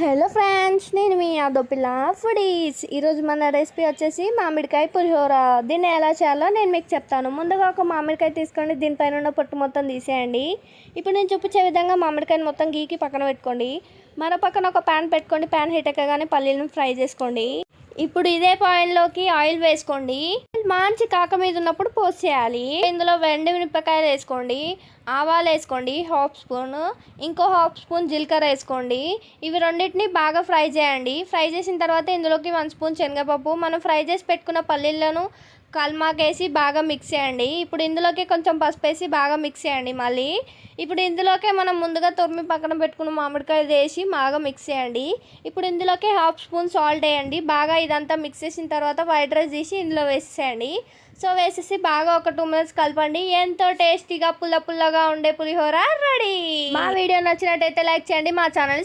Hello friends, నేను మీ యాదోపిల్ల foodies. ఈరోజు మన రెసిపీ వచ్చేసి మామిడికాయ పులిహోర. దీన్ని ఎలా చేయాలో నేను మీకు చెప్తాను. ముందుగా ఒక మామిడికాయ తీసుకోండి, దీనిపైన ఉన్న పొట్టు మొత్తం తీసేయండి. ఇప్పుడు నేను చూపించే విధంగా మామిడికాయని మొత్తం గీకి పక్కన పెట్టుకోండి. మరో పక్కన ఒక ప్యాన్ పెట్టుకోండి. ప్యాన్ హీట్ ఎక్కగానే పల్లీలను ఫ్రై చేసుకోండి. ఇప్పుడు ఇదే పాయింట్లోకి ఆయిల్ వేసుకోండి. మంచి కాక మీద ఉన్నప్పుడు పోస్ట్ చేయాలి. ఇందులో వెండి మిరపకాయలు వేసుకోండి, ఆవాలు వేసుకోండి హాఫ్ స్పూన్, ఇంకో హాఫ్ స్పూన్ జీలకర్ర వేసుకోండి. ఇవి రెండింటిని బాగా ఫ్రై చేయండి. ఫ్రై చేసిన తర్వాత ఇందులోకి 1 స్పూన్ శనగపప్పు, మనం ఫ్రై చేసి పెట్టుకున్న పల్లీలను కల్మాకేసి బాగా మిక్స్ చేయండి. ఇప్పుడు ఇందులోకి కొంచెం పసుపు వేసి బాగా మిక్స్ చేయండి. మళ్ళీ ఇప్పుడు ఇందులోకే మనం ముందుగా తురిమి పక్కన పెట్టుకున్న మామిడికాయ వేసి బాగా మిక్స్ చేయండి. ఇప్పుడు ఇందులోకి హాఫ్ స్పూన్ సాల్ట్ వేయండి. బాగా ఇదంతా మిక్స్ చేసిన తర్వాత వైట్ రైస్ తీసి ఇందులో వేసేయండి. సో వేసేసి బాగా ఒక 2 మినిట్స్ కలపండి. ఎంతో టేస్టీగా పుల్లగా ఉండే పులిహోర రెడీ. మా వీడియో నచ్చినట్టయితే లైక్ చేయండి, మా ఛానల్